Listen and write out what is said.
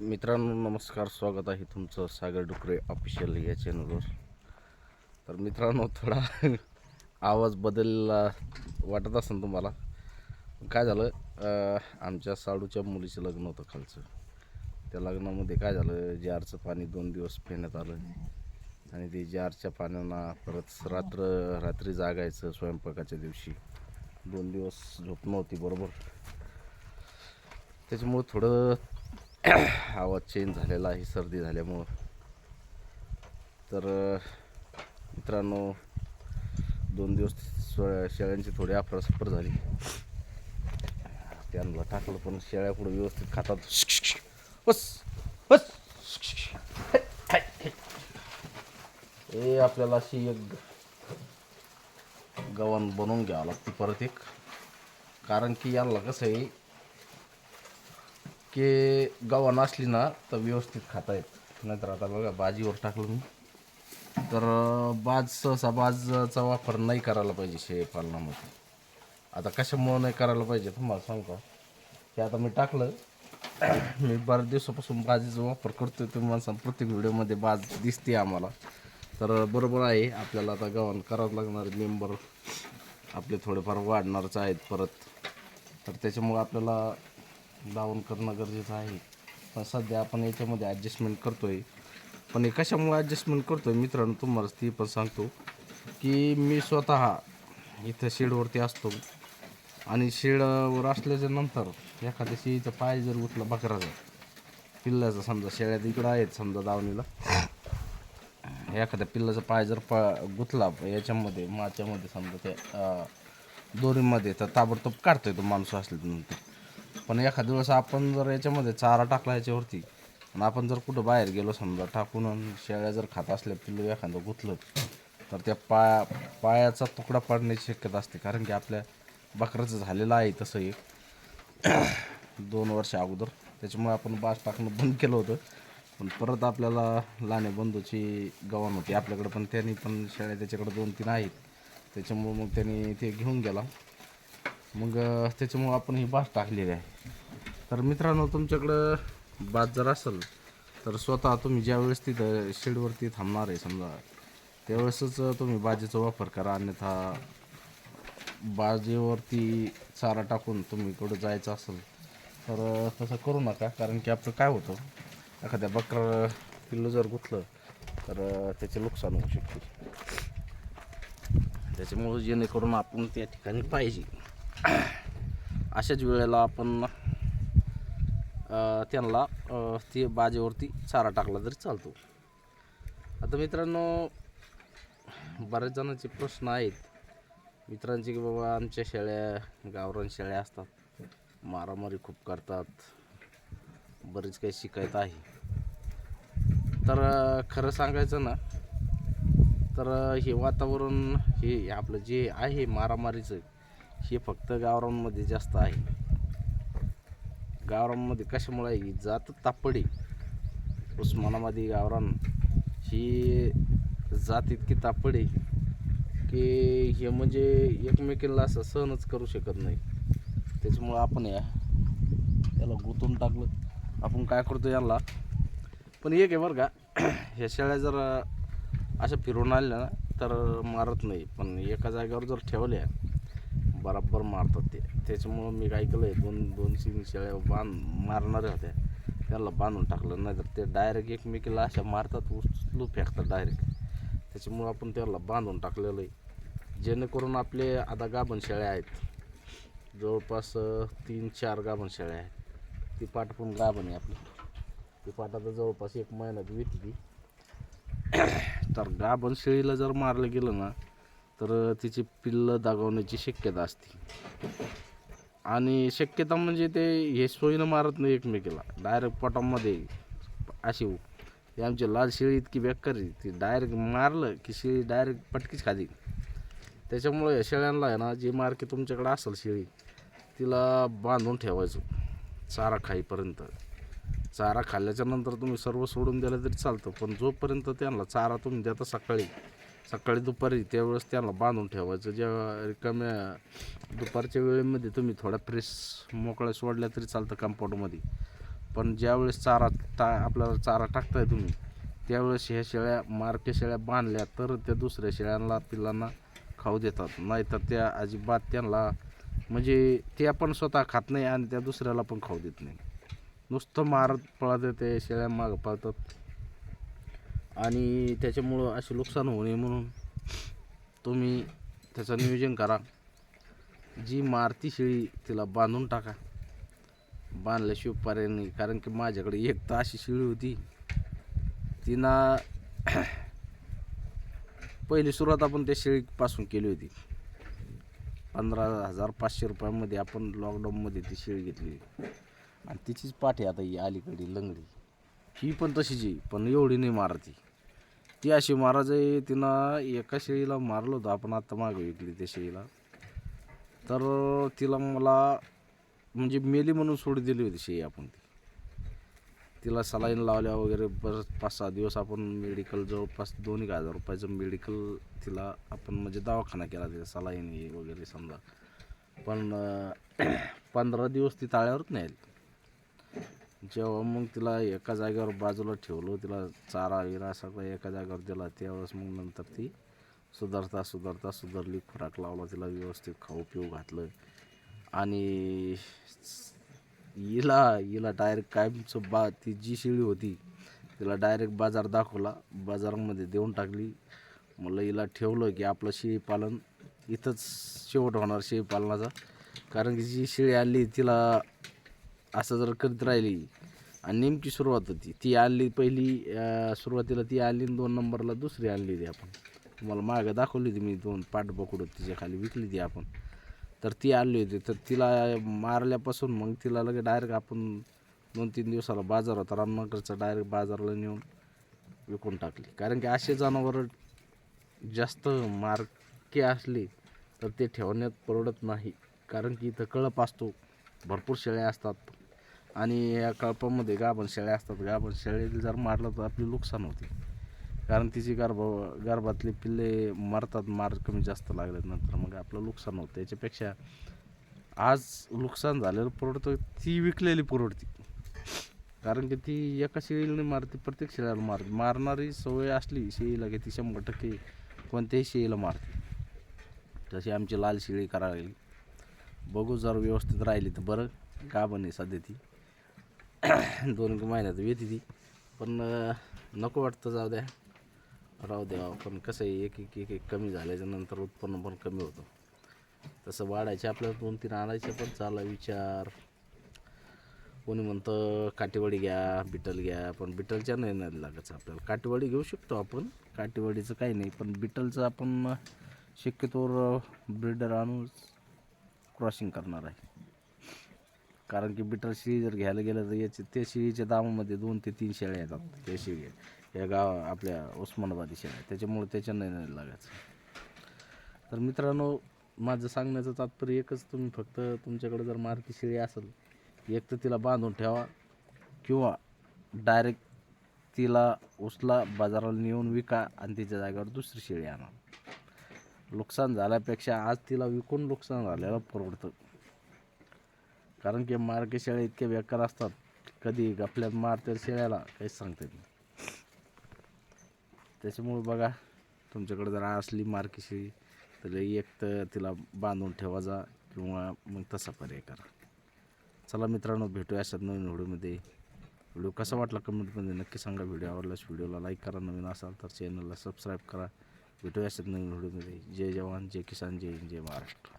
मित्रांनो नमस्कार, स्वागत आहे तुमचं सागर डुकरे ऑफिशियल या चॅनलवर. तर मित्रांनो थोडा आवाज बदलला वाटत असेल तुम्हाला. काय झालं, आमच्या साडूच्या मुलीचं लग्न होतं खालचं. त्या लग्नामध्ये काय झालं, जारचं पाणी 2 दिवस पिण्यात आलं आणि ते जारच्या पाण्यानं परत रात्री जागायचं. स्वयंपाकाच्या दिवशी 2 दिवस झोप नव्हती बरोबर. त्याच्यामुळं थोडं आवाज चेंज झालेला आहे सर्दी झाल्यामुळं. तर मित्रांनो 2 दिवस शेळ्यांची थोडी अफरासफर झाली. त्यांना टाकलं पण शेळ्या पुढे व्यवस्थित खातात. बस बस हे आपल्याला अशी एक गव्हाण बनवून घ्यावं लागते परत एक. कारण की याला कसं आहे की गव्हाण असली ना तर व्यवस्थित खाता येत. नाहीतर आता बघा बाजीवर टाकलं मी तर बाजचा वापर नाही करायला पाहिजे शेळीपालनामध्ये. आता कशामुळं नाही करायला पाहिजे तुम्हाला सांगू का, की आता मी टाकलं मी बऱ्याच दिवसापासून बाजीचा वापर करतोय. तुम्हाला प्रत्येक व्हिडिओमध्ये बाज दिसते आम्हाला. तर बरोबर आहे, आपल्याला आता गव्हाण करावं लागणार. मेंबर आपले थोडेफार वाढणारच आहेत परत. तर त्याच्यामुळं आपल्याला लावून करणं गरजेचं आहे. पण सध्या आपण याच्यामध्ये ॲडजस्टमेंट करतो आहे. पण हे कशामुळे ॲडजस्टमेंट करतो आहे मित्रांनो तुम्हाला ती पण सांगतो. की मी स्वतः इथं शेडवरती असतो आणि शेडवर असल्याच्या नंतर एखाद्या शेळीचा पाय जर उठला बकराचा पिल्लाचा, समजा शेळ्या इकडं आहेत समजा दावणीला, एखाद्या पिल्लाचा पाय जर गुतला याच्यामध्ये माच्यामध्ये समजा त्या दोरीमध्ये, तर ताबडतोब काढतोय तो माणूस असल्यानंतर. पण एखाद्या वेळेस आपण जर याच्यामध्ये चारा टाकला याच्यावरती आणि आपण जर कुठं बाहेर गेलो समजा टाकून शेळ्या जर खात असल्या पिल्लू एखादं गुतलं तर त्या पायाचा तुकडा पडण्याची शक्यता असते. कारण की आपल्या बकराचं झालेलं आहे तसं एक 2 वर्ष अगोदर. त्याच्यामुळे आपण बाज टाकणं बंद केलं होतं. पण परत आपल्याला लहाने बंधूची गव्हाण होती आपल्याकडं, पण त्यांनी पण शेळ्या त्याच्याकडे 2-3 आहेत. त्याच्यामुळं मग त्यांनी ते घेऊन गेला. मग त्याच्यामुळं आपण ही बाज टाकलेली आहे. तर मित्रांनो तुमच्याकडं बाज जर असेल तर स्वतः तुम्ही ज्यावेळेस तिथं शेडवरती थांबणार आहे समजा त्यावेळेसच तुम्ही बाजेचा वापर करा. अन्यथा बाजेवरती चारा टाकून तुम्ही कुठं जायचं असेल तर तसं करू नका. कारण की आपलं काय होतं, एखाद्या बकरा पिल्लू जर गुतलं तर त्याचे नुकसान होऊ शकते. त्याच्यामुळं जेणेकरून आपण त्या ठिकाणी पाहिजे अशाच वेळेला आपण त्यांना ते बाजेवरती चारा टाकला तरी चालतो. आता मित्रांनो बऱ्याच जणांचे प्रश्न आहेत मित्रांचे की बाबा आमच्या शेळ्या गावरान शेळ्या असतात, मारामारी खूप करतात, बरीच काही शिकायत आहे. तर खरं सांगायचं ना तर हे वातावरण हे आपलं जे आहे मारामारीचं हे फक्त गावरांमध्ये जास्त आहे. गावरांमध्ये कशामुळे ही जात तापडी उस्मानाबादी गावरान ही जात इतकी तापडी की हे म्हणजे एकमेकीला असं सहनच करू शकत नाही. त्याच्यामुळं आपण याला गुंतून टाकलं. आपण काय करतो याला, पण एक आहे बरं का, ह्या शेळ्या जर अशा फिरून आल्या ना तर मारत नाही, पण एका जागेवर जर ठेवल्या बराबर मारतात ते. त्याच्यामुळं मी काय केलं आहे, 2-3 शेळ्या मारणाऱ्या होत्या त्याला बांधून टाकलं. नाहीतर ते डायरेक्ट एकमेकीला अशा मारतात, उचलू फेकतात डायरेक्ट. त्याच्यामुळं आपण त्याला बांधून टाकलेलं आहे. जेणेकरून आपले आता गाभण शेळ्या आहेत जवळपास 3-4 गाभण शेळ्या आहेत. ती पाट पण गाभण आहे आपली. ती पाट आता जवळपास 1 महिन्यात विकली. तर गाभण शेळीला जर मारलं गेलं ना तर तिची पिल्लं दागवण्याची शक्यता असते. आणि शक्यता म्हणजे ते हे सोयीनं मारत नाही एकमेकीला, डायरेक्ट पोटामध्ये अशी. ती आमची लाल शेळी इतकी बेकार आहे, ती डायरेक्ट मारलं की शेळी डायरेक्ट पटकीच खाली. त्याच्यामुळे या शेळ्यांना आहे ना, जी मार्के तुमच्याकडे असेल शेळी तिला बांधून ठेवायचं चारा खाईपर्यंत. चारा खाल्ल्याच्या नंतर तुम्ही सर्व सोडून दिलं तरी चालतं, पण जोपर्यंत त्यांना चारा तुम्ही देता सकाळी दुपारी त्यावेळेस त्यांना बांधून ठेवायचं. जेव्हा रिकाम्या दुपारच्या वेळेमध्ये तुम्ही थोडा फ्रेश मोकळ्या सोडल्या तरी चालतं कंपाऊंडमध्ये. पण ज्यावेळेस आपल्याला चारा टाकताय तुम्ही, त्यावेळेस ह्या शेळ्या मारके शेळ्या बांधल्या तर त्या दुसऱ्या शेळ्यांना पिल्लांना खाऊ देतात, नाहीतर त्या अजिबात त्यांना म्हणजे ते आपण स्वतः खात नाही आणि त्या दुसऱ्याला पण खाऊ देत नाही. नुसतं मारत पळत ते शेळ्या मागं पळतात आणि त्याच्यामुळं असे नुकसान होऊ नये म्हणून तुम्ही त्याचं नियोजन करा. जी मारती शेळी तिला बांधून टाका, बांधल्याशिवाय पर्याय नाही. कारण की माझ्याकडे एक तर अशी शेळी होती, तिनं पहिली सुरुवात आपण त्या शेळीपासून केली होती. 15,500 रुपयामध्ये आपण लॉकडाऊनमध्ये ती शेळी घेतली आणि तिचीच पाठी आता ही अलीकडे लंगडी, ही पण तशीच आहे, पण एवढी नाही मारती. ती अशी मारायची, तिनं एका शेळीला मारलं होतं आपण, आत्ता मागे विकली त्या शेळीला. तर तिला मला म्हणजे मेली म्हणून सोडून दिली होती शेळी आपण. तिला सलाईन लावल्या वगैरे बरं 5-6 दिवस आपण मेडिकल जवळपास 2,000 रुपयाचं मेडिकल तिला आपण म्हणजे दवाखाना केला, तिला सलाईन हे वगैरे समजा. पण 15 दिवस ती ताळ्यावरच नाही आली. जेव्हा मग तिला एका जागेवर बाजूला ठेवलं, तिला चारा विरा सगळं एका जागेवर दिला, त्यावेळेस मग नंतर ती सुधारली. खुराक लावला तिला, व्यवस्थित खाऊ पिऊ घातलं आणि हिला डायरेक्ट कायमचं ती जी शेळी होती तिला डायरेक्ट बाजार दाखवला, बाजारामध्ये देऊन टाकली. मला हिला ठेवलं की आपलं शेळीपालन इथंच शेवट होणार शेळीपालनाचा. कारण की जी शेळी आणली तिला असं जर करीत राहिली आणि नेमकी सुरुवात होती, ती आणली पहिली सुरुवातीला ती आणली, 2 नंबरला दुसरी आणली होती आपण. तुम्हाला मागं दाखवली होती मी, 2 पाठबोकडं तिच्या खाली विकली ती आपण. तर ती आणली होती, तर तिला मारल्यापासून मग तिला लगे डायरेक्ट आपण 2-3 दिवसाला बाजार होता रामनगरचा, डायरेक्ट बाजारला नेऊन विकून टाकली. कारण की असे जनावरं जास्त मारके असले तर ते ठेवण्यात परवडत नाही. कारण की इथं कळप असतो, भरपूर शेळ्या असतात आणि या कळपामध्ये गाभण शेळ्या असतात. गाभण शेळीला जर मारलं तर आपली नुकसान होते, कारण तिची गर्भातले पिल्ले मरतात, मार कमी जास्त लागल्यानंतर मग आपलं नुकसान होतं. त्याच्यापेक्षा आज नुकसान झालेलं परवडतं, ती विकलेली परवडती. कारण की ती एका शेळीला नाही मारते, प्रत्येक शेळ्याला मारणारी सवय असली शेळीला की ती 100% कोणत्याही शेळीला मारते. तशी आमची लाल शेळी करायला लागली, बघू जर व्यवस्थित राहिली तर बरं. गाभण आहे सध्या ती, 2 महिन्यात येते ती, पण नको वाटतं, जाऊ द्या राहू द्या. पण कसं आहे, एक कमी झाल्याच्या नंतर उत्पन्न पण कमी होतं. तसं वाढायचे आपल्याला 2-3 आणायचे, पण चालला विचार. कोणी म्हणतं काटेवाडी घ्या, बिटल घ्या, पण बिटलच्या नाही लागायचं आपल्याला. काटेवाडी घेऊ शकतो आपण, काटेवाडीचं काही नाही, पण बिटलचं आपण शक्यतोवर ब्रीडर आणून क्रॉसिंग करणार आहे. कारण की बिटल शेळी जर घ्यायला गेलं तर त्या शेळीच्या दामामध्ये 2 ते 3 शेळ्या येतात. त्या शेळी या आपल्या उस्मानाबादी शेळ्या, त्याच्यामुळे त्याच्या नाही लागायचं. तर मित्रांनो, माझं सांगण्याचं तात्पर्य एकच, तुम्ही फक्त तुमच्याकडे जर मारकी शेळी असेल, एक तर तिला बांधून ठेवा किंवा डायरेक्ट तिला उचला, बाजाराला नेऊन विका आणि तिच्या जागेवर दुसरी शेळी आणा. नुकसान झाल्यापेक्षा आज तिला विकून नुकसान झालेलं परवडतं. कारण की मारकी शेळ्या इतक्या बेकार असतात, कधी गपल्यात मारतात शेळ्याला काहीच सांगता येत नाही. त्याच्यामुळे बघा, तुमच्याकडे जर असली मारकी शेळी तर एक तर तिला बांधून ठेवा जा किंवा मग तसा पर्याय करा. चला मित्रांनो, भेटूया अशाच नवीन व्हिडिओमध्ये. व्हिडिओ कसा वाटला कमेंटमध्ये नक्की सांगा. व्हिडिओ आवडल्यास व्हिडिओला लाईक करा, नवीन असाल तर चॅनलला सबस्क्राईब करा. भेटूया अशाच नवीन व्हिडिओमध्ये. जय जवान, जय किसान, जय हिंद, जय महाराष्ट्र.